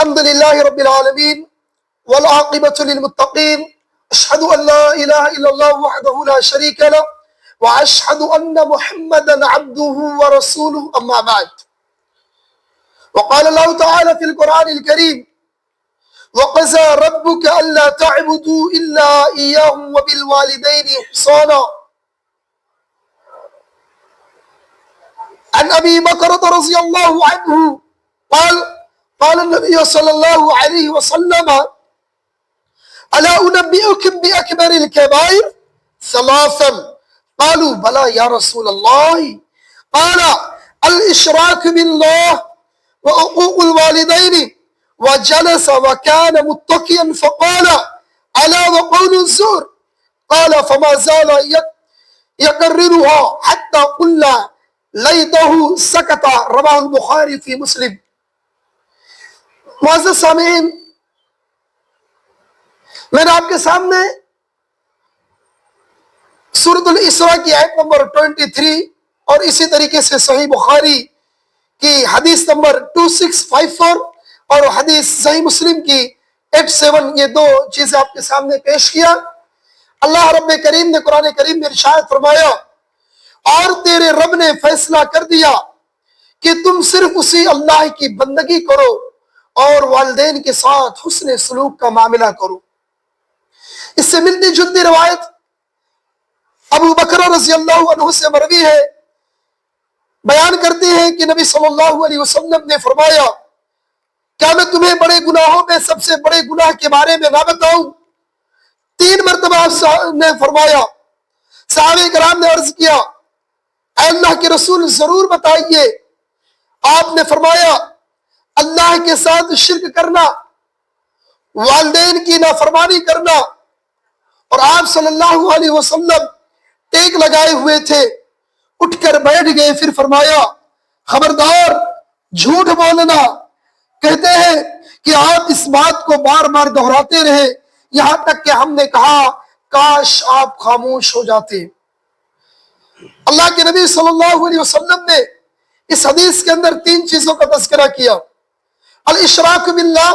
الحمد لله رب العالمين والعاقبة للمتقين أشهد أن لا إله إلا الله وحده لا شريك له وأشهد أن محمدا عبده ورسوله أما بعد وقال الله تعالى في القرآن الكريم وقضى ربك ألا تعبدوا إلا إياه وبالوالدين إحسانا عن أبي بكرة رضي الله عنه قال النبي صلى الله عليه وسلم ألا أنبئكم بأكبر الكبائر ثلاثا قالوا بلى يا رسول الله قال الإشراك بالله وعقوق الوالدين وجلس وكان متكئا فقال ألا وقول الزور قال فما زال يكررها حتى قلنا ليته سكت رواه البخاري في مسلم. معزز سامعین، میں نے آپ کے سامنے سورۃ الاسراء کی آیت نمبر 23 اور اسی طریقے سے صحیح بخاری کی حدیث نمبر 2654 اور حدیث صحیح مسلم کی 87 یہ دو چیزیں آپ کے سامنے پیش کیا. اللہ رب کریم نے قرآن کریم میں ارشاد فرمایا اور تیرے رب نے فیصلہ کر دیا کہ تم صرف اسی اللہ کی بندگی کرو اور والدین کے ساتھ حسن سلوک کا معاملہ کرو. اس سے ملتی جلتی روایت ابو بکر رضی اللہ عنہ سے مروی ہے، بیان کرتے ہیں کہ نبی صلی اللہ علیہ وسلم نے فرمایا کیا میں تمہیں بڑے گناہوں میں سب سے بڑے گناہ کے بارے میں نہ بتاؤں؟ 3 مرتبہ آپ نے فرمایا. صحابہ کرام نے عرض کیا اے اللہ کے رسول ضرور بتائیے. آپ نے فرمایا اللہ کے ساتھ شرک کرنا، والدین کی نافرمانی کرنا. اور آپ صلی اللہ علیہ وسلم ٹیک لگائے ہوئے تھے، اٹھ کر بیٹھ گئے، پھر فرمایا خبردار جھوٹ بولنا. کہتے ہیں کہ آپ اس بات کو بار بار دہراتے رہے یہاں تک کہ ہم نے کہا کاش آپ خاموش ہو جاتے. اللہ کے نبی صلی اللہ علیہ وسلم نے اس حدیث کے اندر 3 چیزوں کا تذکرہ کیا. الاشراک باللہ،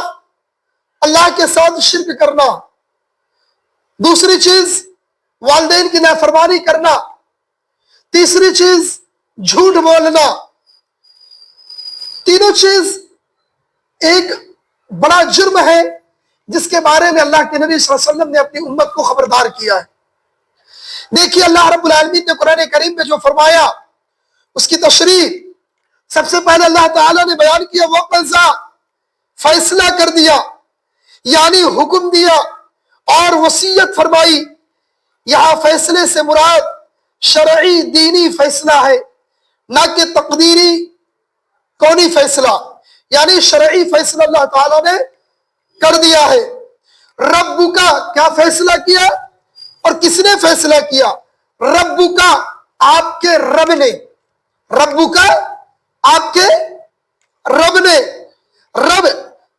اللہ کے ساتھ شرک کرنا. دوسری چیز والدین کی نافرمانی کرنا. تیسری چیز جھوٹ بولنا. تینوں چیز ایک بڑا جرم ہے جس کے بارے میں اللہ کے نبی صلی اللہ علیہ وسلم نے اپنی امت کو خبردار کیا ہے. دیکھیے اللہ رب العالمین نے قرآن کریم میں جو فرمایا اس کی تشریح سب سے پہلے اللہ تعالیٰ نے بیان کیا وقضا، فیصلہ کر دیا، یعنی حکم دیا اور وصیت فرمائی. یہاں فیصلے سے مراد شرعی دینی فیصلہ ہے، نہ کہ تقدیری کونی فیصلہ. یعنی شرعی فیصلہ اللہ تعالیٰ نے کر دیا ہے. رب کا کیا فیصلہ کیا اور کس نے فیصلہ کیا؟ رب کا آپ کے رب نے. رب کا آپ کے رب نے. رب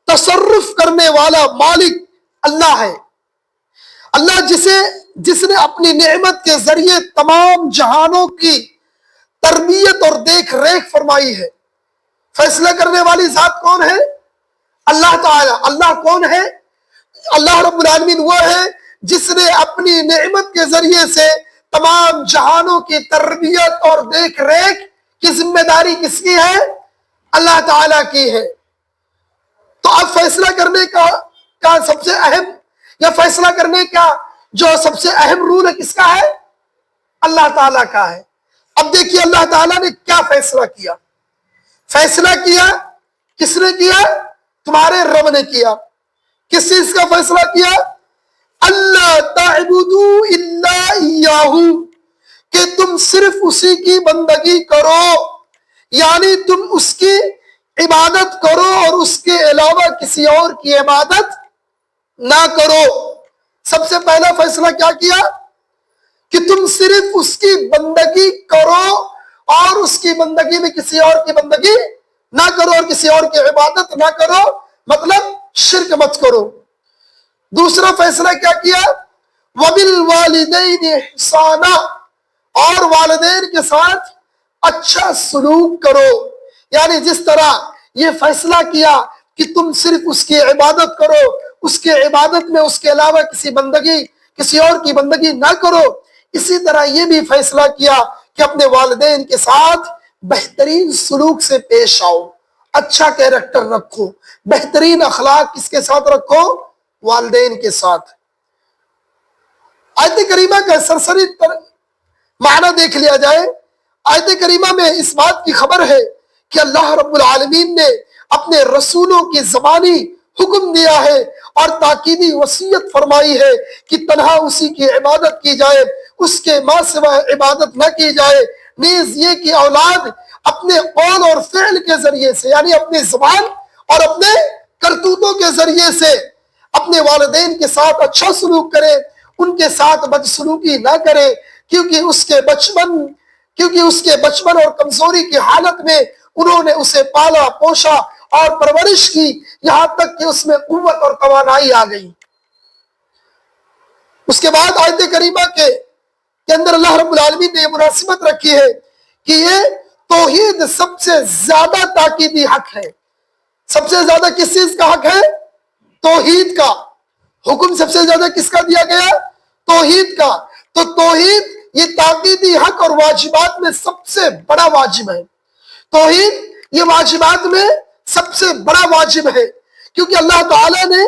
تصرف کرنے والا مالک اللہ ہے. اللہ جس نے اپنی نعمت کے ذریعے تمام جہانوں کی تربیت اور دیکھ ریکھ فرمائی ہے. فیصلہ کرنے والی ذات کون ہے؟ اللہ تعالی. اللہ کون ہے؟ اللہ رب العالمین وہ ہے جس نے اپنی نعمت کے ذریعے سے تمام جہانوں کی تربیت اور دیکھ ریکھ کی ذمہ داری کس کی ہے؟ اللہ تعالیٰ کی ہے. تو اب فیصلہ کرنے کا سب سے اہم یا فیصلہ کرنے کا جو سب سے اہم رول ہے کس کا ہے؟ اللہ تعالیٰ کا ہے. اب دیکھیے اللہ تعالیٰ نے کیا فیصلہ کیا. فیصلہ کیا کس نے کیا؟ تمہارے رب نے کیا. کس چیز کا فیصلہ کیا؟ اللہ تعبدوا الا اياه، کہ تم صرف اسی کی بندگی کرو، یعنی تم اس کی عبادت کرو اور اس کے علاوہ کسی اور کی عبادت نہ کرو. سب سے پہلا فیصلہ کیا کیا؟ کہ تم صرف اس کی بندگی کرو اور اس کی بندگی میں کسی اور کی بندگی نہ کرو اور کسی اور کی عبادت نہ کرو، مطلب شرک مت کرو. دوسرا فیصلہ کیا کیا؟ وَبِالْوَالِدَيْنِ إِحْسَانًا، اور والدین کے ساتھ اچھا سلوک کرو. یعنی جس طرح یہ فیصلہ کیا کہ تم صرف اس کی عبادت کرو، اس کے عبادت میں اس کے علاوہ کسی اور کی بندگی نہ کرو۔ اسی طرح یہ بھی فیصلہ کیا کہ اپنے والدین کے ساتھ بہترین سلوک سے پیش آؤ، اچھا کیریکٹر رکھو، بہترین اخلاق کس کے ساتھ رکھو؟ والدین کے ساتھ۔ آیت کریمہ کا سرسری معنی دیکھ لیا جائے۔ آیت کریمہ میں اس بات کی خبر ہے کہ اللہ رب العالمین نے اپنے رسولوں کی زبانی حکم دیا ہے اور تاکیدی وصیت فرمائی ہے کہ تنہا اسی کی عبادت کی جائے، اس کے ماں سوا عبادت نہ کی جائے۔ نیز یہ کہ اولاد اپنے قول اور فعل کے ذریعے سے، یعنی اپنی زبان اور اپنے کرتوتوں کے ذریعے سے اپنے والدین کے ساتھ اچھا سلوک کرے، ان کے ساتھ بدسلوکی نہ کرے، کیونکہ اس کے بچپن اور کمزوری کی حالت میں انہوں نے اسے پالا پوشا اور پرورش کی، یہاں تک کہ اس میں قوت اور توانائی آ گئی۔ اس کے بعد آیت کریمہ کے اندر اللہ رب العالمین نے یہ مناسبت رکھی ہے کہ یہ توحید سب سے زیادہ تاکیدی حق ہے۔ سب سے زیادہ کس چیز کا حق ہے؟ توحید کا حکم سب سے زیادہ کس کا دیا گیا؟ توحید کا۔ تو توحید یہ تاکیدی حق اور واجبات میں سب سے بڑا واجب ہے۔ توحید یہ واجبات میں سب سے بڑا واجب ہے، کیونکہ اللہ تعالیٰ نے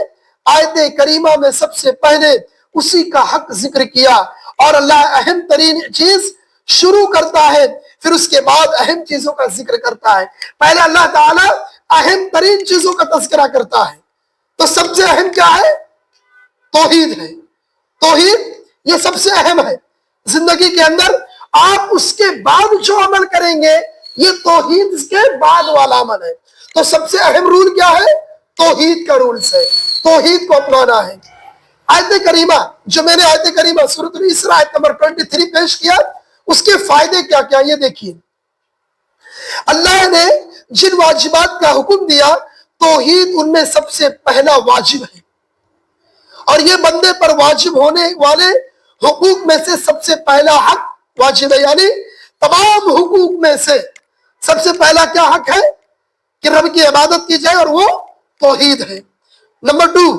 آیت کریمہ میں سب سے پہلے اسی کا حق ذکر کیا، اور اللہ اہم ترین چیز شروع کرتا ہے، پھر اس کے بعد اہم چیزوں کا ذکر کرتا ہے۔ پہلے اللہ تعالیٰ اہم ترین چیزوں کا تذکرہ کرتا ہے، تو سب سے اہم کیا ہے؟ توحید ہے۔ توحید یہ سب سے اہم ہے زندگی کے اندر۔ آپ اس کے بعد جو عمل کریں گے یہ توحید کے بعد والا عمل ہے۔ تو سب سے اہم رول کیا ہے؟ توحید کا رول ہے، توحید کو اپنانا ہے۔ آیت کریمہ جو میں نے آیت کریمہ سورۃ الاسراء آیت نمبر 23 پیش کیا، اس کے فائدے کیا کیا یہ دیکھیے۔ اللہ نے جن واجبات کا حکم دیا، توحید ان میں سب سے پہلا واجب ہے، اور یہ بندے پر واجب ہونے والے حقوق میں سے سب سے پہلا حق واجب ہے، یعنی تمام حقوق میں سے سب سے پہلا کیا حق ہے؟ کہ رب کی عبادت کی جائے، اور وہ توحید ہے۔ نمبر 2،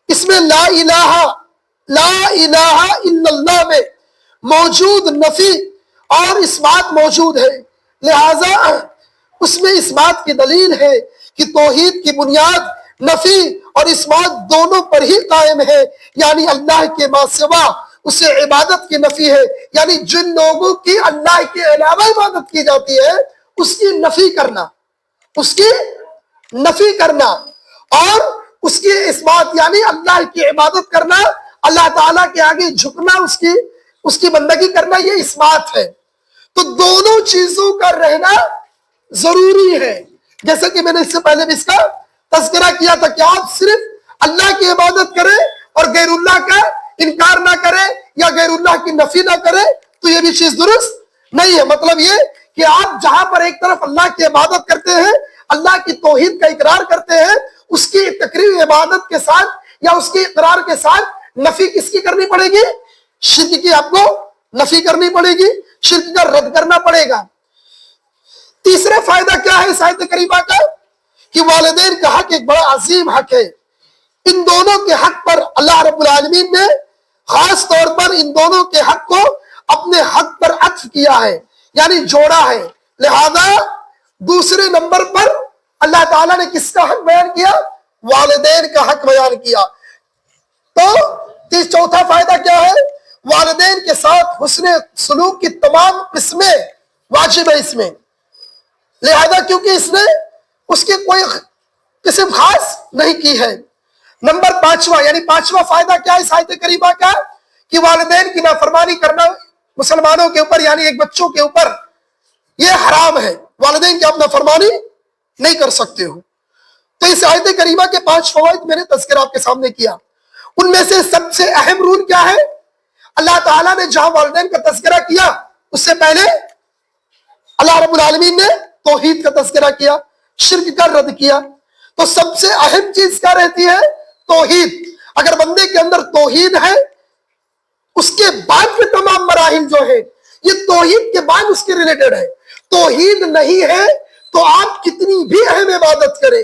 اس میں لا الہ الا اللہ میں موجود نفی اور اس بات موجود ہے، لہذا اس میں اس بات کی دلیل ہے کہ توحید کی بنیاد نفی اور اس بات دونوں پر ہی قائم ہے، یعنی اللہ کے ماں سوا اسے عبادت کی نفی ہے، یعنی جن لوگوں کی اللہ کے علاوہ عبادت کی جاتی ہے اس کی نفی کرنا، اور اس کی اس بات یعنی اللہ کی عبادت کرنا، اللہ تعالیٰ کے آگے جھکنا، اس کی بندگی کرنا، یہ اس بات ہے۔ تو دونوں چیزوں کا رہنا ضروری ہے، جیسے کہ میں نے اس سے پہلے بھی اس کا تذکرہ کیا تھا کہ آپ صرف اللہ کی عبادت کریں اور غیر اللہ کا انکار نہ کریں یا غیر اللہ کی نفی نہ کریں، تو یہ بھی چیز درست نہیں ہے۔ مطلب یہ کہ آپ جہاں پر ایک طرف اللہ کی عبادت کرتے ہیں، اللہ کی توحید کا اقرار کرتے ہیں، اس کی تقریر عبادت کے ساتھ یا اس کے اقرار کے ساتھ نفی کس کی کرنی پڑے گی؟ شرک کی آپ کو نفی کرنی پڑے گی، شرک کا رد کرنا پڑے گا۔ تیسرا فائدہ کیا ہے اس آیت کریمہ کا؟ کہ والدین کا حق ایک بڑا عظیم حق ہے۔ ان دونوں کے حق پر اللہ رب العالمین نے خاص طور پر ان دونوں کے حق کو اپنے حق پر عطف کیا ہے، یعنی جوڑا ہے۔ لہذا دوسرے نمبر پر اللہ تعالیٰ نے کس کا حق بیان کیا؟ والدین کا حق بیان کیا۔ تو چوتھا فائدہ کیا ہے؟ والدین کے ساتھ حسن سلوک کی تمام قسمیں واجب ہے اس میں، لہذا کیونکہ اس نے اس کی کوئی قسم خاص نہیں کی ہے۔ نمبر 5واں، یعنی 5واں فائدہ کیا ہے اس آیت کریمہ کا؟ کہ والدین کی نافرمانی کرنا مسلمانوں کے اوپر، یعنی ایک بچوں کے اوپر یہ حرام ہے، والدین کی آپ نافرمانی نہیں کر سکتے ہو۔ تو اس آیت کریمہ کے 5 فوائد میں نے تذکرہ آپ کے سامنے کیا۔ ان میں سے سب سے اہم رول کیا ہے؟ اللہ تعالیٰ نے جہاں والدین کا تذکرہ کیا، اس سے پہلے اللہ رب العالمین نے توحید کا تذکرہ کیا، شرک کا رد کیا۔ تو سب سے اہم چیز کیا رہتی ہے؟ توحید۔ اگر بندے کے اندر توحید ہے، اس کے بعد کے تمام مراحل جو ہے یہ توحید کے بعد اس کے ریلیٹڈ ہے۔ توحید نہیں ہے تو آپ کتنی بھی اہم عبادت کریں،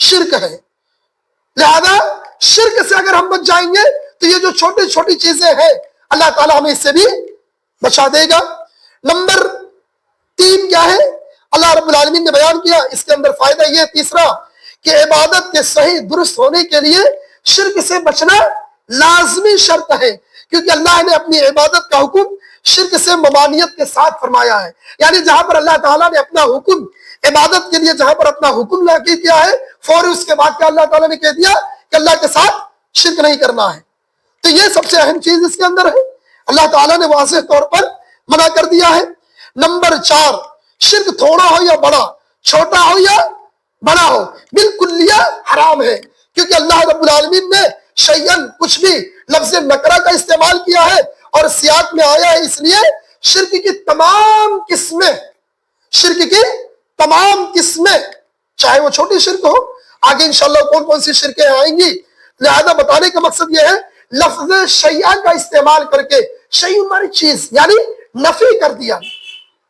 شرک ہے. لہذا شرک سے اگر ہم بچ جائیں گے تو یہ جو چھوٹی چھوٹی چیزیں ہیں اللہ تعالیٰ ہمیں اس سے بھی بچا دے گا. نمبر 3 کیا ہے؟ اللہ رب العالمین نے بیان کیا اس کے اندر فائدہ یہ تیسرا کہ عبادت کے صحیح درست ہونے کے لیے شرک سے بچنا لازمی شرط ہے، کیونکہ اللہ نے اپنی عبادت کا حکم شرک سے ممانعت کے ساتھ فرمایا ہے. یعنی جہاں پر اللہ تعالیٰ نے اپنا حکم عبادت کے لیے جہاں پر اپنا حکم لاگو کیا ہے، فوری اس کے بعد کیا اللہ تعالیٰ نے کہہ دیا کہ اللہ کے ساتھ شرک نہیں کرنا ہے. تو یہ سب سے اہم چیز اس کے اندر ہے، اللہ تعالیٰ نے واضح طور پر منع کر دیا ہے. نمبر 4، شرک تھوڑا ہو یا بڑا، چھوٹا ہو یا بڑا ہو، بالکلیہ حرام ہے، کیونکہ اللہ رب العالمین نے شیئن کچھ بھی لفظ نکرہ کا استعمال کیا ہے اور سیاق میں آیا ہے، اس لیے شرک کی تمام قسمیں چاہے وہ چھوٹی شرک ہو، آگے انشاءاللہ کون سی شرکیں آئیں گی. لہذا بتانے کا مقصد یہ ہے لفظ شیئا کا استعمال کر کے شیء ہماری چیز یعنی نفی کر دیا.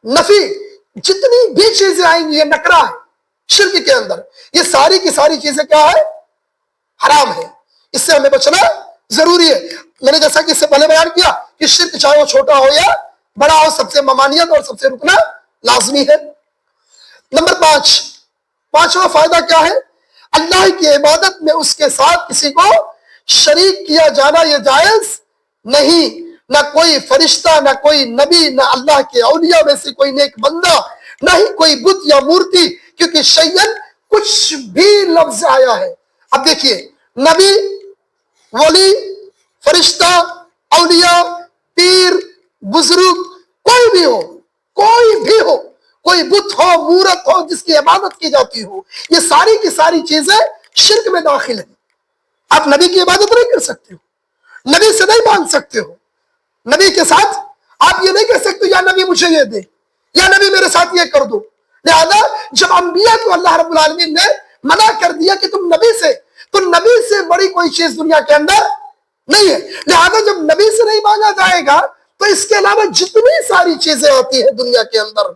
نفی جتنی بھی چیزیں آئیں گی یہ نکرہ ہے شرک کے اندر، یہ ساری کی ساری چیزیں کیا ہے؟ حرام ہے. اس سے ہمیں بچنا ضروری ہے. میں نے جیسا کہ اس سے پہلے بیان کیا کہ شرک چاہے وہ چھوٹا ہو یا بڑا ہو، سب سے ممانعت اور سب سے رکنا لازمی ہے. نمبر 5، پانچواں فائدہ کیا ہے؟ اللہ کی عبادت میں اس کے ساتھ کسی کو شریک کیا جانا یہ جائز نہیں. نہ کوئی فرشتہ، نہ کوئی نبی، نہ اللہ کے اولیاء میں سے کوئی نیک بندہ، نہ ہی کوئی بت یا مورتی، کیونکہ شیئن کچھ بھی لفظ آیا ہے. اب دیکھیے، نبی، ولی، فرشتہ، اولیاء، پیر، بزرگ، کوئی بھی ہو، کوئی بت ہو، مورت ہو جس کی عبادت کی جاتی ہو، یہ ساری کی ساری چیزیں شرک میں داخل ہیں. آپ نبی کی عبادت نہیں کر سکتے ہو، نبی سے نہیں مانگ سکتے ہو، نبی کے ساتھ آپ یہ نہیں کہہ سکتے یا نبی مجھے یہ دے، یا نبی میرے ساتھ یہ کر دو. لہذا جب انبیاء کو اللہ رب العالمین نے منع کر دیا کہ تم نبی سے بڑی کوئی چیز دنیا کے اندر نہیں ہے. لہذا جب نبی سے نہیں مانگا جائے گا تو اس کے علاوہ جتنی ساری چیزیں آتی ہیں دنیا کے اندر،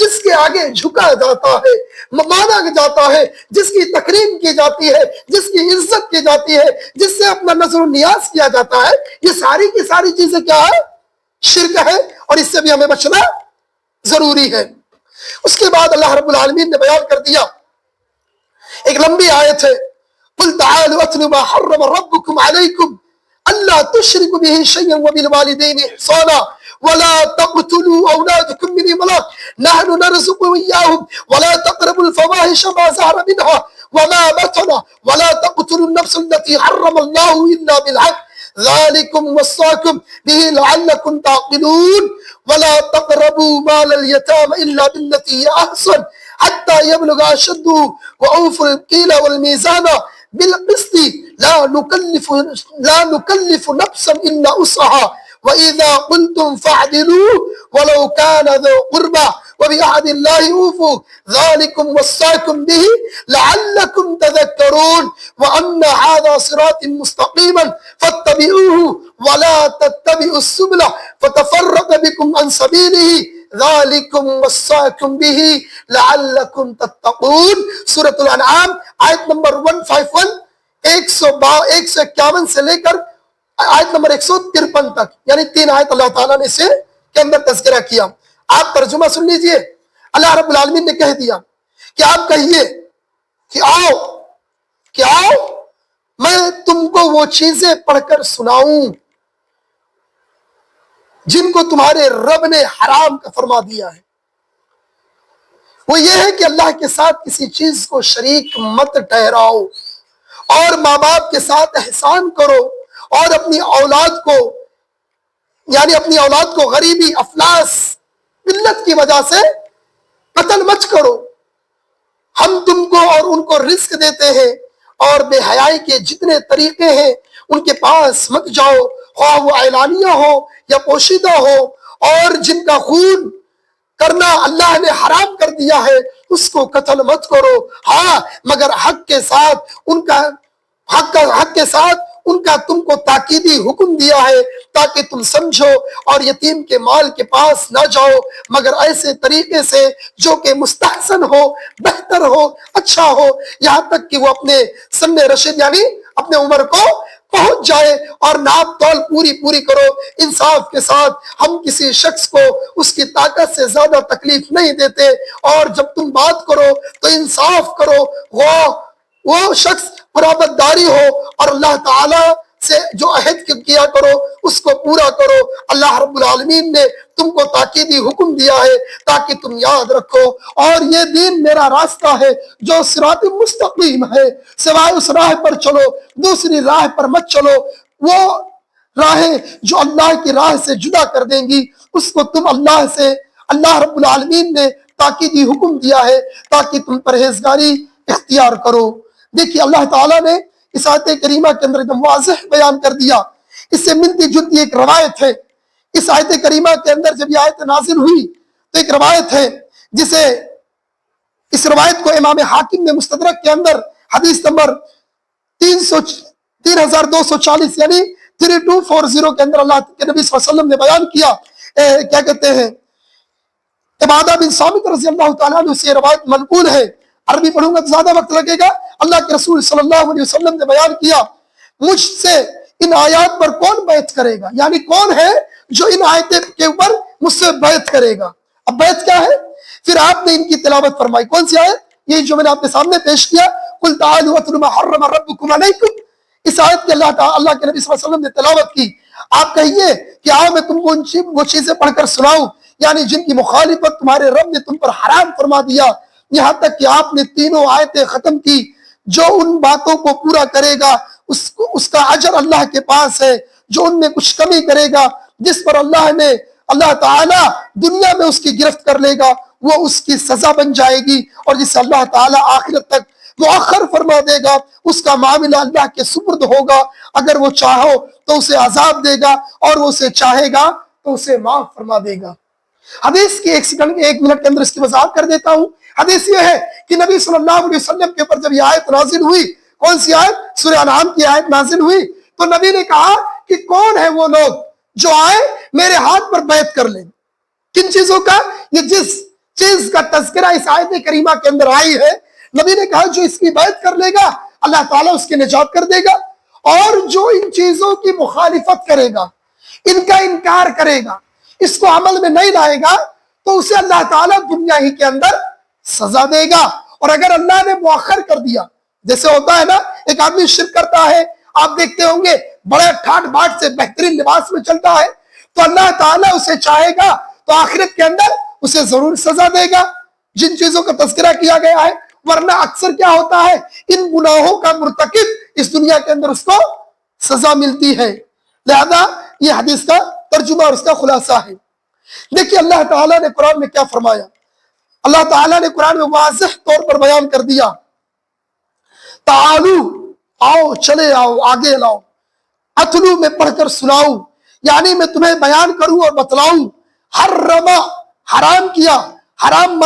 جس کے آگے جھکا جاتا ہے، مانا جاتا ہے، جس کی تکریم کی جاتی ہے، جس کی عزت کی جاتی ہے، جس سے اپنا نظر و نیاز کیا جاتا ہے، یہ ساری کی ساری چیزیں کیا ہے؟ شرک ہے، اور اس سے بھی ہمیں بچنا ضروری ہے. اس کے بعد اللہ رب العالمین نے بیان کر دیا ایک لمبی آیت ہے، قُلْ تَعَالُوا أَتْلُوا مَا حَرَّمَ رَبُّكُمْ عَلَيْكُمْ أَلَّا تُشْرِكُوا بِهِ شَيْئًا وَبِالْوَالِدَيْنِ إِحْسَانًا وَلَا تَقْتُلُوا أَوْلَادَكُمْ مِنْ إِمْلَاقٍ نَحْنُ نَرْزُقُكُمْ وَإِيَّاهُمْ وَلَا تَقْرَبُوا الْفَوَاحِشَ مَا ظَهَرَ مِنْهَا وَمَا بَطَنَ وَلَا تَقْتُلُوا النَّفْسَ الَّتِي حَرَّمَ اللَّهُ إِلَّا بِالْحَقِّ ذَلِكُمْ وَصَّاكُمْ بِهِ لَعَلَّكُمْ تَعْقِلُونَ وَلَا تَقْرَبُوا مَالَ الْيَتَامَى إِلَّا بِالَّتِي هِيَ أَحْسَنُ حَتَّى يَبْلُغَ أَشُدَّهُ وَأَوْفُوا الْكَيْلَ وَالْمِيزَانَ بالقسط لا نكلف نفسا إلا وسعها وإذا قلتم فاعدلوا ولو كان ذو قربى وبعهد الله أوفوا ذلكم وصاكم به لعلكم تذكرون وأن هذا صراط مستقيما فاتبعوه ولا تتبعوا السبل فتفرق بكم عن سبيله ذالکم وصاکم بہ لعلکم تتقون. سورۃ الانعام آیت نمبر 151 151 سے لے کر آیت نمبر 153 تک، یعنی 3 آیت اللہ تعالیٰ نے اسے کے اندر تذکرہ کیا. آپ ترجمہ سن لیجئے. اللہ رب العالمین نے کہہ دیا کہ آپ کہیے کہ آؤ میں تم کو وہ چیزیں پڑھ کر سناؤں جن کو تمہارے رب نے حرام کا فرما دیا ہے. وہ یہ ہے کہ اللہ کے ساتھ کسی چیز کو شریک مت ٹھہراؤ، اور ماں باپ کے ساتھ احسان کرو، اور اپنی اولاد کو غریبی، افلاس، قلت کی وجہ سے قتل مت کرو. ہم تم کو اور ان کو رزق دیتے ہیں، اور بے حیائی کے جتنے طریقے ہیں ان کے پاس مت جاؤ، خواہ وہ اعلانیہ ہو یا پوشیدہ ہو. اور جن کا خون کرنا اللہ نے حرام کر دیا ہے اس کو قتل مت کرو، ہاں مگر حق کے ساتھ ان کا تم کو تاکیدی حکم دیا ہے تاکہ تم سمجھو اور یتیم کے مال کے پاس نہ جاؤ مگر ایسے طریقے سے جو کہ مستحسن ہو، بہتر ہو، اچھا ہو، یہاں تک کہ وہ اپنے سن رشد یعنی اپنے عمر کو پہنچ جائے، اور ناپ تول پوری کرو انصاف کے ساتھ۔ ہم کسی شخص کو اس کی طاقت سے زیادہ تکلیف نہیں دیتے، اور جب تم بات کرو تو انصاف کرو، وہ شخص پرابداری ہو، اور اللہ تعالی سے جو عہد کیا کرو اس کو پورا کرو۔ اللہ رب العالمین نے تم کو تاکیدی حکم دیا ہے تاکہ تم یاد رکھو، اور یہ دین میرا راستہ ہے جو صراط مستقیم ہے، سوائے اس راہ پر چلو دوسری راہ پر مت چلو، وہ راہیں جو اللہ کی راہ سے جدا کر دیں گی اس کو تم اللہ رب العالمین نے تاکیدی حکم دیا ہے تاکہ تم پرہیزگاری اختیار کرو۔ دیکھیے اللہ تعالیٰ نے اس آیت کریمہ کے اندر ایک واضح بیان کر دیا، اس سے ملتی جلتی ایک روایت ہے۔ اس آیت کریمہ کے اندر جب یہ آیت نازل ہوئی تو ایک روایت ہے جسے اس روایت کو امام حاکم نے مستدرک کے اندر حدیث نمبر 3240 یعنی 3240 کے اندر اللہ کے نبی صلی اللہ علیہ وسلم نے بیان کیا، کیا کہتے ہیں، عبادہ بن صامت رضی اللہ تعالیٰ عنہ سے روایت منقول ہے، عربی پڑھوں گا تو زیادہ وقت لگے گا۔ اللہ کے رسول صلی اللہ علیہ وسلم نے بیان کیا، مجھ سے ان آیات پر کون بیعت کرے گا، یعنی کون ہے جو ان آیات کے اوپر مجھ سے بیعت کرے گا۔ اب بیعت کیا ہے؟ پھر آپ نے ان کی تلاوت فرمائی، کون سی آیت؟ یہ جو میں نے آپ کے سامنے پیش کیا، قل تعالوا اتلوا ما حرم ربکم علیکم، اس آیت کے اللہ کے نبی صلی اللہ علیہ وسلم نے تلاوت کی۔ آپ کہیے کہ آؤ میں تم کو وہ چیزیں پڑھ کر سناؤں یعنی جن کی مخالفت تمہارے رب نے تم پر حرام فرما دیا، یہاں تک کہ آپ نے تینوں آیتیں ختم کی۔ جو ان باتوں کو پورا کرے گا اس کا اجر اللہ کے پاس ہے، جو ان میں کچھ کمی کرے گا جس پر اللہ تعالیٰ دنیا میں اس کی گرفت کر لے گا وہ اس کی سزا بن جائے گی، اور جسے اللہ تعالیٰ آخرت تک مؤخر فرما دے گا اس کا معاملہ اللہ کے سپرد ہوگا، اگر وہ چاہو تو اسے عذاب دے گا اور وہ اسے چاہے گا تو اسے معاف فرما دے گا۔ حدیث کی ایک منٹ کے اندر اس کی وضاحت کر دیتا ہوں۔ حدیث یہ ہے کہ نبی صلی اللہ علیہ وسلم کے اوپر جب یہ آیت نازل ہوئی، کون سی آیت؟ سورہ انعام کی آیت نازل ہوئی، تو نبی نے کہا کہ کون ہے وہ لوگ جو آئے میرے ہاتھ پر بیعت کر لیں۔ کن چیزوں کا؟ یہ جس چیز کا تذکرہ اس آیت کریمہ کے اندر آئی ہے، نبی نے کہا جو اس کی بیعت کر لے گا اللہ تعالیٰ اس کی نجات کر دے گا، اور جو ان چیزوں کی مخالفت کرے گا، ان کا انکار کرے گا، اس کو عمل میں نہیں لائے گا تو اسے اللہ تعالیٰ دنیا ہی کے اندر سزا دے گا۔ اور اگر اللہ نے مؤخر کر دیا، جیسے ہوتا ہے نا ایک آدمی شرک کرتا ہے، آپ دیکھتے ہوں گے بڑے ٹھاٹ باٹ سے بہترین لباس میں چلتا ہے، تو اللہ تعالیٰ اسے چاہے گا تو آخرت کے اندر اسے ضرور سزا دے گا جن چیزوں کا تذکرہ کیا گیا ہے۔ ورنہ اکثر کیا ہوتا ہے، ان گناہوں کا مرتکب اس دنیا کے اندر اس کو سزا ملتی ہے۔ لہذا یہ حدیث کا ترجمہ اور اس کا خلاصہ ہے۔ دیکھیے اللہ تعالیٰ نے قرآن میں کیا فرمایا، اللہ تعالیٰ نے قرآن میں واضح طور پر بیان کر دیا، تعالو، آؤ، چلے آؤ، آگے لاؤ، اتلو، میں پڑھ کر سناؤں، یعنی میں تمہیں بیان کروں اور بتلاؤں، حرما، حرام کیا، حرام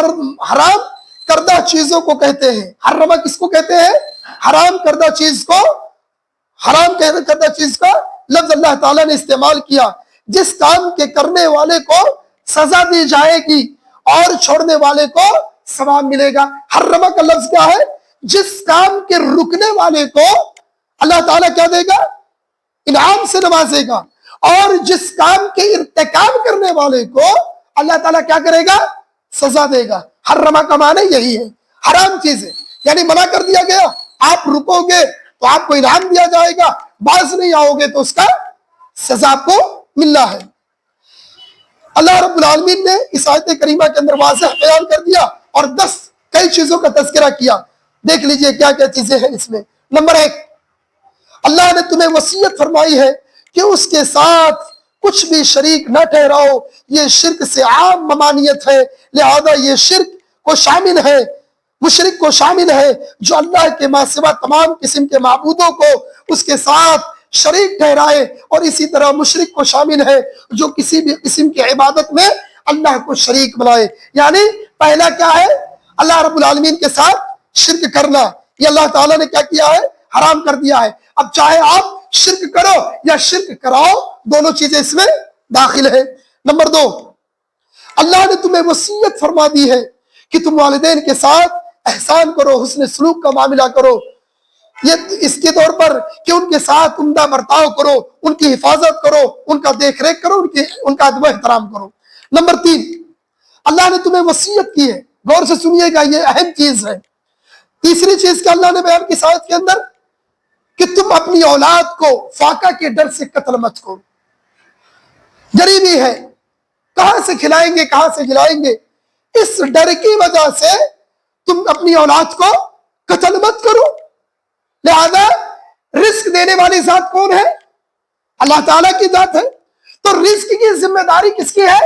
کردہ چیزوں کو کہتے ہیں۔ حرما کس کو کہتے ہیں؟ حرام کردہ چیز کو، حرام کردہ چیز کا لفظ اللہ تعالیٰ نے استعمال کیا، جس کام کے کرنے والے کو سزا دی جائے گی اور چھوڑنے والے کو ثواب ملے گا۔ حرما کا لفظ کیا ہے؟ جس کام کے رکنے والے کو اللہ تعالیٰ کیا دے گا؟ انعام سے نوازے گا، اور جس کام کے ارتکاب کرنے والے کو اللہ تعالیٰ کیا کرے گا؟ سزا دے گا۔ حرما کا معنی یہی ہے، حرام چیزیں، یعنی منع کر دیا گیا، آپ رکو گے تو آپ کو انعام دیا جائے گا، باز نہیں آؤ گے تو اس کا سزا آپ کو ملنا ہے۔ اللہ رب العالمین نے اس آیت کریمہ کے اندر واضح بیان کر دیا اور 10 کئی چیزوں کا تذکرہ کیا۔ دیکھ لیجئے کیا کیا چیزیں ہیں اس میں۔ نمبر 1، اللہ نے تمہیں وصیت فرمائی ہے کہ اس کے ساتھ کچھ بھی شریک نہ ٹھہراؤ، یہ شرک سے عام ممانعت ہے، لہذا یہ شرک کو شامل ہے، مشرک کو شامل ہے جو اللہ کے ماں سوا تمام قسم کے معبودوں کو اس کے ساتھ شریک ٹھہرائے، اور اسی طرح مشرک کو شامل ہے جو کسی بھی قسم کی عبادت میں اللہ کو شریک بنائے۔ یعنی پہلا کیا ہے؟ اللہ رب العالمین کے ساتھ شرک کرنا، یہ اللہ تعالیٰ نے کیا کیا ہے؟ حرام کر دیا ہے۔ اب چاہے آپ شرک کرو یا شرک کراؤ، دونوں چیزیں اس میں داخل ہیں۔ نمبر 2، اللہ نے تمہیں وصیت فرما دی ہے کہ تم والدین کے ساتھ احسان کرو، حسن سلوک کا معاملہ کرو، یہ اس کے طور پر کہ ان کے ساتھ عمدہ برتاؤ کرو، ان کی حفاظت کرو، ان کا دیکھ ریکھ کرو، ان کا ادب و احترام کرو۔ نمبر 3، اللہ نے تمہیں وصیت کی ہے، غور سے سنیے گا، یہ اہم چیز ہے۔ تیسری چیز کہ اللہ نے بیان کی آیت کے اندر کہ تم اپنی اولاد کو فاقہ کے ڈر سے قتل مت کرو۔ غریبی ہے، کہاں سے کھلائیں گے، کہاں سے جلائیں گے، اس ڈر کی وجہ سے تم اپنی اولاد کو قتل مت کرو۔ لہذا رزق دینے والی ذات کون ہے؟ اللہ تعالیٰ کی ذات ہے، تو رزق کی ذمہ داری کس کی ہے؟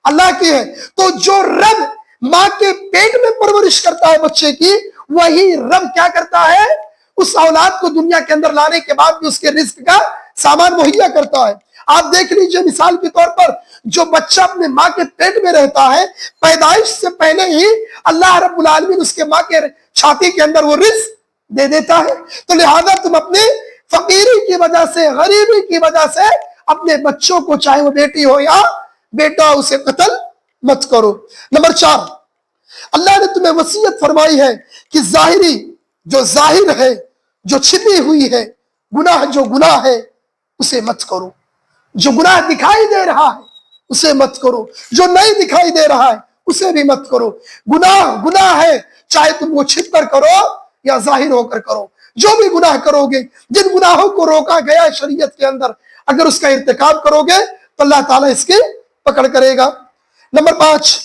اللہ کی ہے۔ تو جو رب ماں کے پیٹ میں پرورش کرتا ہے بچے کی، وہی رب کیا کرتا ہے؟ اس اولاد کو دنیا کے اندر لانے کے بعد بھی اس کے رزق کا سامان مہیا کرتا ہے۔ آپ دیکھ لیجئے مثال کے طور پر، جو بچہ اپنے ماں کے پیٹ میں رہتا ہے، پیدائش سے پہلے ہی اللہ رب العالمین اس کے ماں کے چھاتی کے اندر وہ رزق دے دیتا ہے۔ تو لہذا تم اپنے فقیری کی وجہ سے، غریبی کی وجہ سے اپنے بچوں کو، چاہے وہ بیٹی ہو یا بیٹا، اسے قتل مت کرو۔ نمبر 4، اللہ نے تمہیں وصیت فرمائی ہے کہ ظاہری جو ظاہر ہے، جو چھپی ہوئی ہے، گناہ جو گناہ ہے اسے مت کرو۔ جو گناہ دکھائی دے رہا ہے اسے مت کرو، جو نہیں دکھائی دے رہا ہے اسے بھی مت کرو۔ گناہ ہے، چاہے تم وہ چھپ کر کرو یا ظاہر ہو کر کرو، جو بھی گناہ کرو گے، جن گناہوں کو روکا گیا ہے شریعت کے اندر، اگر اس کا ارتکاب کرو گے تو اللہ تعالیٰ اس کی پکڑ کرے گا۔ نمبر 5،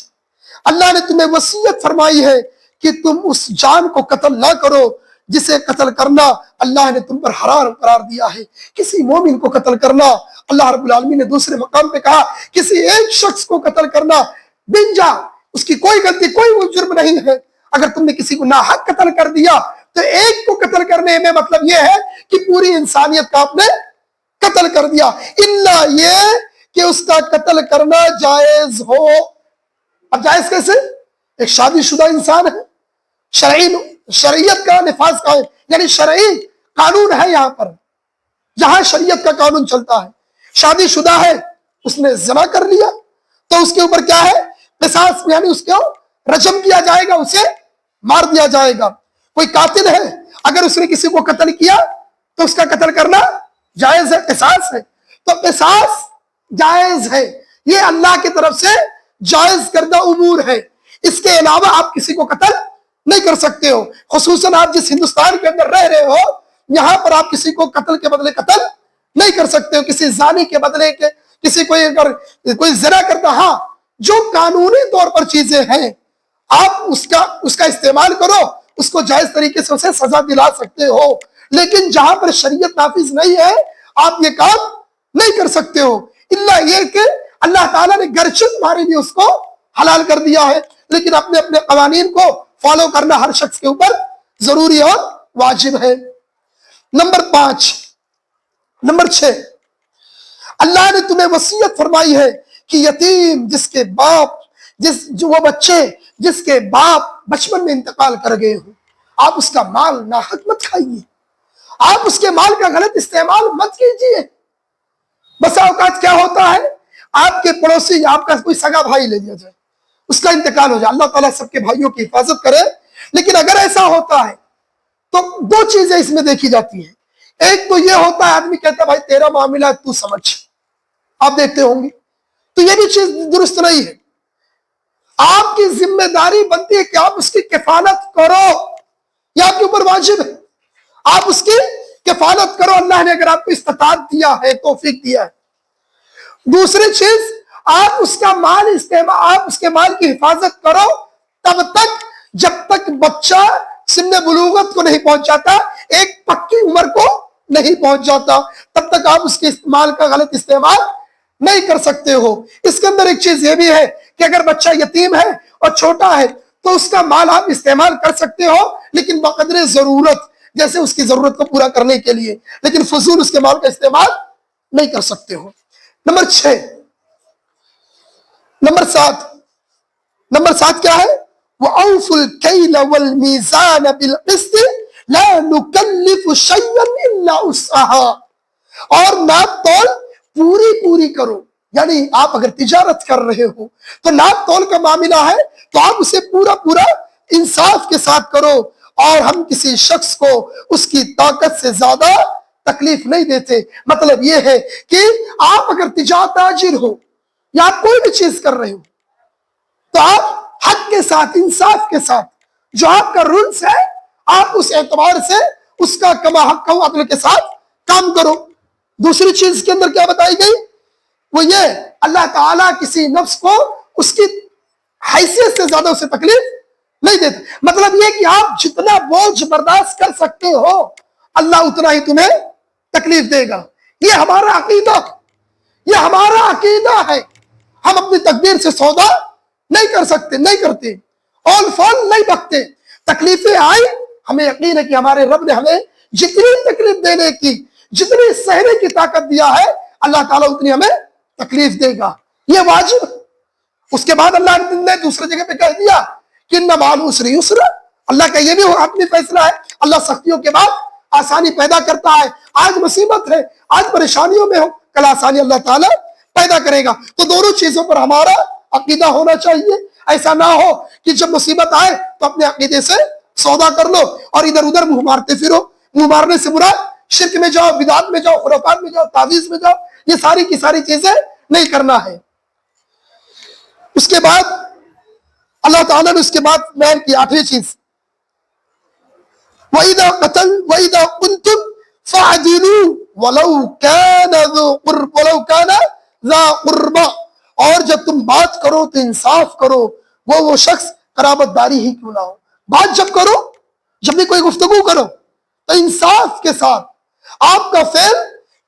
اللہ نے تمہیں وصیت فرمائی ہے کہ تم اس جان کو قتل نہ کرو جسے قتل کرنا اللہ نے تم پر حرام قرار دیا ہے۔ کسی مومن کو قتل کرنا، اللہ رب العالمین نے دوسرے مقام پہ کہا، کسی ایک شخص کو قتل کرنا بن جا، اس کی کوئی غلطی، کوئی وہ جرم نہیں ہے۔ اگر تم نے کسی کو ناحق قتل کر دیا تو ایک کو قتل کرنے میں مطلب یہ ہے کہ پوری انسانیت کا آپ نے قتل کر دیا، الا یہ کہ اس کا قتل کرنا جائز ہو۔ اب جائز کیسے؟ ایک شادی شدہ انسان ہے، شریعت کا نفاذ کا ہے، یعنی شرعی قانون ہے یہاں پر، جہاں شریعت کا قانون چلتا ہے، شادی شدہ ہے، اس نے زنا کر لیا تو اس کے اوپر کیا ہے؟ قصاص، یعنی اس کو رجم کیا جائے گا، اسے مار دیا جائے گا۔ کوئی قاتل ہے، اگر اس نے کسی کو قتل کیا تو اس کا قتل کرنا جائز ہے، قصاص ہے، تو قصاص جائز ہے، یہ اللہ کی طرف سے جائز کردہ امور ہے۔ اس کے علاوہ آپ کسی کو قتل نہیں کر سکتے ہو، خصوصاً آپ جس ہندوستان کے اندر رہ رہے ہو، یہاں پر آپ کسی کو قتل کے بدلے قتل نہیں کر سکتے ہو، کسی زانی کے بدلے کے، کسی کو اگر کوئی زنا کرتا، ہاں جو قانونی طور پر چیزیں ہیں آپ اس کا استعمال کرو، اس کو جائز طریقے سے اسے سزا دلا سکتے ہو، لیکن جہاں پر شریعت نافذ نہیں ہے آپ یہ کام نہیں کر سکتے ہو، الا یہ کہ اللہ تعالیٰ نے گرچہ تمہارے لیے اس کو حلال کر دیا ہے، لیکن اپنے اپنے قوانین کو فالو کرنا ہر شخص کے اوپر ضروری اور واجب ہے۔ نمبر 6، اللہ نے تمہیں وصیت فرمائی ہے کہ یتیم وہ بچے جس کے باپ بچپن میں انتقال کر گئے ہوں، آپ اس کا مال ناحق مت کھائیے، آپ اس کے مال کا غلط استعمال مت کیجیے۔ بسا اوقات کیا ہوتا ہے، آپ کے پڑوسی، آپ کا کوئی سگا بھائی لے لیا جائے، اس کا انتقال ہو جائے، اللہ تعالیٰ سب کے بھائیوں کی حفاظت کرے، لیکن اگر ایسا ہوتا ہے تو دو چیزیں اس میں دیکھی جاتی ہیں۔ ایک تو یہ ہوتا ہے آدمی کہتا ہے بھائی تیرا معاملہ تو سمجھ، آپ دیکھتے ہوں گے، تو یہ بھی چیز درست نہیں ہے۔ آپ کی ذمہ داری بنتی ہے کہ آپ اس کی کفالت کرو، یہ آپ کے اوپر واجب ہے، آپ اس کی کفالت کرو، اللہ نے اگر آپ کو استطاعت دیا ہے، توفیق دیا ہے۔ دوسری چیز، آپ اس کا مال آپ اس کے مال کی حفاظت کرو تب تک جب تک بچہ سن بلوغت کو نہیں پہنچ جاتا، ایک پکی عمر کو نہیں پہنچ جاتا، تب تک آپ اس کے مال کا غلط استعمال نہیں کر سکتے ہو۔ اس کے اندر ایک چیز یہ بھی ہے کہ اگر بچہ یتیم ہے اور چھوٹا ہے تو اس کا مال آپ استعمال کر سکتے ہو، لیکن بقدر ضرورت، جیسے اس کی ضرورت کو پورا کرنے کے لیے، لیکن فضول اس کے مال کا استعمال نہیں کر سکتے ہو۔ نمبر 7 کیا ہے؟ وَأَوْفُوا الْكَيْلَ وَالْمِيزَانَ بِالْقِسْطِ لَا نُكَلِّفُ شَيْئًا إِلَّا وُسْعَهَا۔ اور ناپ تول پوری پوری کرو. یعنی آپ اگر تجارت کر رہے ہو تو ناپ تول کا معاملہ ہے تو آپ اسے پورا پورا انصاف کے ساتھ کرو. اور ہم کسی شخص کو اس کی طاقت سے زیادہ تکلیف نہیں دیتے. مطلب یہ ہے کہ آپ اگر تاجر ہو یا آپ کوئی بھی چیز کر رہے ہو تو آپ حق کے ساتھ، انصاف کے ساتھ، جو آپ کا رولز ہے آپ اس اعتبار سے اس کا کما حق عدل کے ساتھ کام کرو. دوسری چیز کے اندر کیا بتائی گئی؟ وہ یہ اللہ تعالیٰ کسی نفس کو اس کی حیثیت سے زیادہ اسے تکلیف نہیں دیتے. مطلب یہ کہ آپ جتنا بوجھ برداشت کر سکتے ہو اللہ اتنا ہی تمہیں تکلیف دے گا. یہ ہمارا عقیدہ، یہ ہمارا عقیدہ ہے. ہم اپنی تقدیر سے سودا نہیں کر سکتے، نہیں کرتے، اول فال نہیں بکتے. تکلیفیں آئی، ہمیں یقین ہے کہ ہمارے رب نے ہمیں جتنی تکلیف دینے کی، جتنی سہنے کی طاقت دیا ہے اللہ تعالیٰ اتنی ہمیں تکلیف دے گا. یہ واجب. اس کے بعد اللہ نے دوسری جگہ پہ کہہ دیا کہ ان مع العسر یسرا. اللہ کا یہ بھی اپنی فیصلہ ہے. اللہ سختیوں کے بعد آسانی پیدا کرتا ہے. آج مصیبت ہے، آج پریشانیوں میں ہو، کل آسانی اللہ تعالیٰ پیدا کرے گا. تو دونوں چیزوں پر ہمارا عقیدہ ہونا چاہیے. ایسا نہ ہو کہ جب مصیبت آئے تو اپنے عقیدے سے سودا کر لو اور ادھر ادھر منہ مارتے پھرو. منہ مارنے سے مراد شرک میں جاؤ، بدعت میں جاؤ، خرافات میں جاؤ، تعویذ میں جاؤ. یہ ساری کی ساری چیزیں نہیں کرنا ہے. اس کے بعد اللہ تعالیٰ نے اس کے بعد بیان کی 8ویں چیز، وَإِذَا قُلْتُمْ فَعْدِلُوا وَلَوْ كَانَ ذَا قُرْبَى. اور جب تم بات کرو تو انصاف کرو، وہ شخص قرابت داری ہی کیوں نہ ہو. بات جب کرو، جب بھی کوئی گفتگو کرو تو انصاف کے ساتھ. آپ کا فعل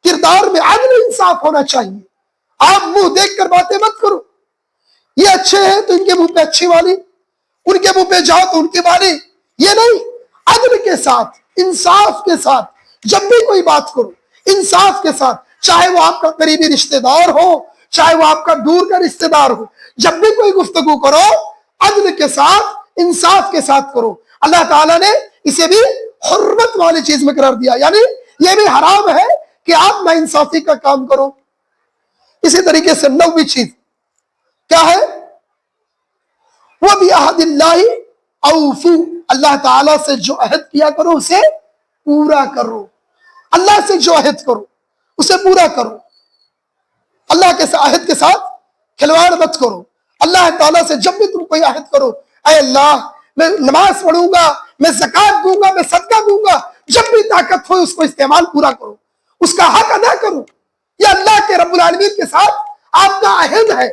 کردار میں عدل انصاف ہونا چاہیے. آپ منہ دیکھ کر باتیں مت کرو. یہ اچھے ہیں تو ان کے منہ پہ اچھی والی، ان کے منہ پہ جاؤ تو ان کی والی. یہ نہیں، عدل کے ساتھ، انصاف کے ساتھ جب بھی کوئی بات کرو، انصاف کے ساتھ. چاہے وہ آپ کا قریبی رشتہ دار ہو، چاہے وہ آپ کا دور کا رشتہ دار ہو، جب بھی کوئی گفتگو کرو عدل کے ساتھ، انصاف کے ساتھ کرو. اللہ تعالیٰ نے اسے بھی حرمت والی چیز میں قرار دیا. یعنی یہ بھی حرام ہے کہ آپ ناانصافی کا کام کرو. اسی طریقے سے 9ویں چیز کیا ہے؟ وَبِعَهْدِ اللَّهِ أَوْفُوا. اللہ تعالیٰ سے جو عہد کیا کرو اسے پورا کرو. اللہ سے جو عہد کرو اسے پورا کرو. اللہ کے عہد کے ساتھ کھلواڑ مت کرو. اللہ تعالیٰ سے جب بھی تم کوئی عہد کرو، اے اللہ میں نماز پڑھوں گا، میں زکوٰۃ دوں گا، میں صدقہ دوں گا، جب بھی طاقت ہو اس کو استعمال پورا کرو، اس کا حق ادا کرو. یہ اللہ کے رب العالمین کے ساتھ آپ کا عہد ہے،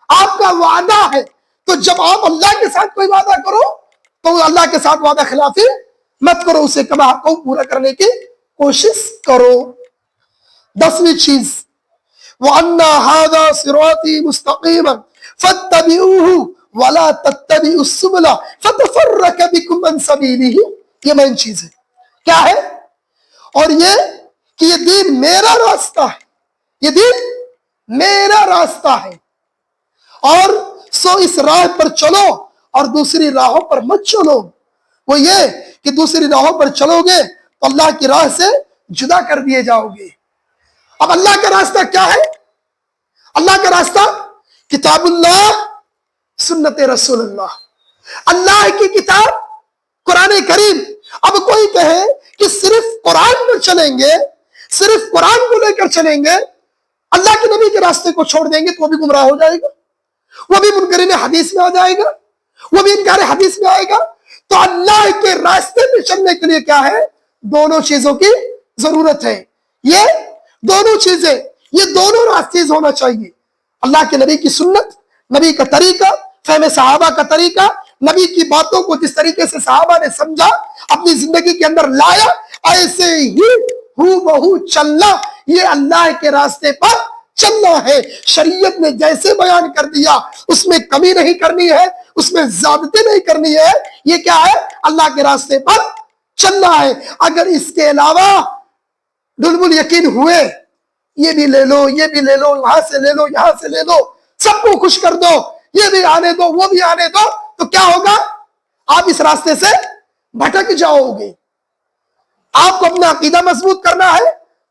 آپ کا وعدہ ہے. تو جب آپ اللہ کے ساتھ کوئی وعدہ کرو تو اللہ کے ساتھ وعدہ خلافی مت کرو، اسے کما حق کو پورا کرنے کی کوشش کرو. 10ویں چیز، وَأَنَّ هَذَا صِرَاطِي مُسْتَقِيمًا فَاتَّبِعُوهُ وَلَا تَتَّبِعُوا السُّبُلَ فَتَفَرَّقَ بِكُمْ عَنْ سَبِيلِهِ. یہ مین چیز ہے. کیا ہے؟ اور یہ کہ یہ دین میرا راستہ ہے، یہ دین میرا راستہ ہے، اور سو اس راہ پر چلو اور دوسری راہوں پر مت چلو. وہ یہ کہ دوسری راہوں پر چلو گے تو اللہ کی راہ سے جدا کر دیے جاؤ گے. اب اللہ کا راستہ کیا ہے؟ اللہ کا راستہ کتاب اللہ، سنت رسول اللہ، اللہ کی کتاب قرآن کریم. اب کوئی کہے کہ صرف قرآن پر چلیں گے، صرف قرآن کو لے کر چلیں گے، اللہ کے نبی کے راستے کو چھوڑ دیں گے تو وہ بھی گمراہ ہو جائے گا، وہ بھی منکرین حدیث میں آ جائے گا، وہ بھی انکار حدیث میں آئے گا. تو اللہ کے راستے پہ چلنے کے لیے کیا ہے؟ دونوں چیزوں کی ضرورت ہے. یہ دونوں چیزیں، یہ دونوں راستے ہونا چاہیے. اللہ کے نبی کی سنت، نبی کا طریقہ، فہم صحابہ کا طریقہ، نبی کی باتوں کو جس طریقے سے صحابہ نے سمجھا، اپنی زندگی کے اندر لایا، ایسے ہی ہو بہو چلنا، یہ اللہ کے راستے پر چلنا ہے. شریعت نے جیسے بیان کر دیا اس میں کمی نہیں کرنی ہے، اس میں زیادتی نہیں کرنی ہے. یہ کیا ہے؟ اللہ کے راستے پر چلنا ہے. اگر اس کے علاوہ ڈلمل یقین ہوئے، یہ بھی لے لو، یہ بھی لے لو، وہاں سے لے لو، یہاں سے لے لو، سب کو خوش کر دو، یہ بھی آنے دو، وہ بھی آنے دو، تو کیا ہوگا؟ آپ اس راستے سے بھٹک جاؤ گے. آپ کو اپنا عقیدہ مضبوط کرنا ہے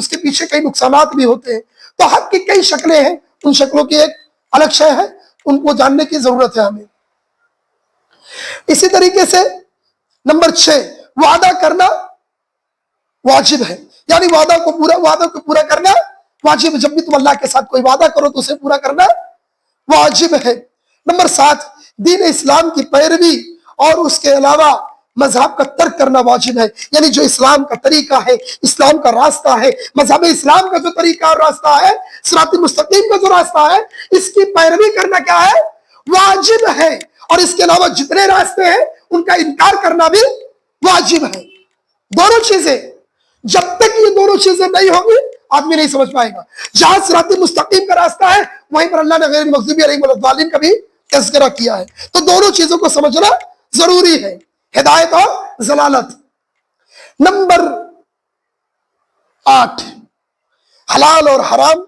اس کے پیچھے کئی نقصانات بھی ہوتے ہیں. تو حق کی کئی شکلیں ہیں، ان شکلوں کی ایک الگ شے ہے، ان کو جاننے کی ضرورت ہے ہمیں. اسی طریقے سے نمبر 6، وعدہ کرنا واجب ہے، یعنی وعدہ کو پورا کرنا واجب ہے. جب بھی تم اللہ کے ساتھ کوئی وعدہ کرو تو اسے پورا کرنا واجب ہے. نمبر 7، دین اسلام کی پیروی اور اس کے علاوہ مذہب کا ترک کرنا واجب ہے، یعنی جو اسلام کا طریقہ ہے، اسلام کا راستہ ہے، مذہب اسلام کا جو طریقہ اور راستہ ہے، صراط مستقیم کا جو راستہ ہے، اس کی پیروی کرنا کیا ہے؟ واجب ہے. اور اس کے علاوہ جتنے راستے ہیں ان کا انکار کرنا بھی واجب ہے. دونوں چیزیں، جب تک یہ دونوں چیزیں نہیں ہوں گی آدمی نہیں سمجھ پائے گا. جہاں صراط مستقیم کا راستہ ہے وہیں پر اللہ نے غیر المغضوب علیہم ولا الضالین کا بھی تذکرہ کیا ہے. تو دونوں چیزوں کو سمجھنا ضروری ہے، ہدایت اور ضلالت. نمبر 8، حلال اور حرام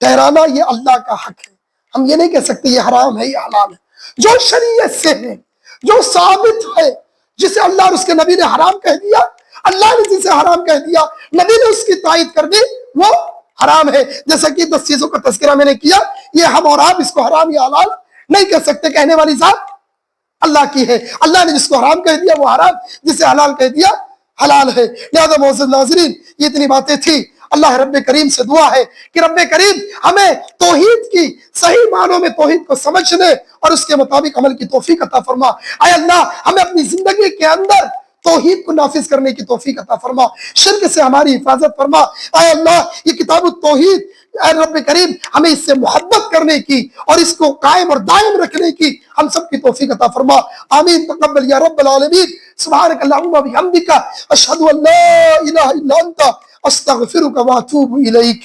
ٹھہرانا یہ اللہ کا حق ہے. ہم یہ نہیں کہہ سکتے یہ حرام ہے یہ حلال ہے. جو شریعت سے ہے، جو ثابت ہے، جسے اللہ اور اس کے نبی نے حرام کہہ دیا، اللہ نے جسے حرام کہہ دیا، نبی نے اس کی تائید کر دی، وہ حرام ہے. جیسا کہ 10 چیزوں کا تذکرہ میں نے کیا، یہ ہم اور آپ اس کو حرام یا حلال نہیں کہہ سکتے. کہنے والی ذات اللہ کی ہے. اللہ نے جس کو حرام کہہ دیا وہ حرام، جسے حلال کہہ دیا حلال ہے. لہذا معزز ناظرین، یہ اتنی باتیں تھی. اللہ رب کریم سے دعا ہے کہ رب کریم ہمیں توحید کی صحیح معنوں میں توحید کو سمجھنے اور اس کے مطابق عمل کی توفیق عطا فرما. اے اللہ ہمیں اپنی زندگی کے اندر توحید کو نافذ کرنے کی توفیق عطا فرما، شرک سے ہماری حفاظت فرما. اے اللہ یہ کتاب التوحید، اے رب کریم ہمیں اس سے محبت کرنے کی اور اس کو قائم اور دائم رکھنے کی ہم سب کی توفیق عطا فرما. آمین. تقبل یا رب العالمین. سبحانک اللہم و بحمدک، اشہد ان لا الہ الا انت، استغفرک واتوب الیک.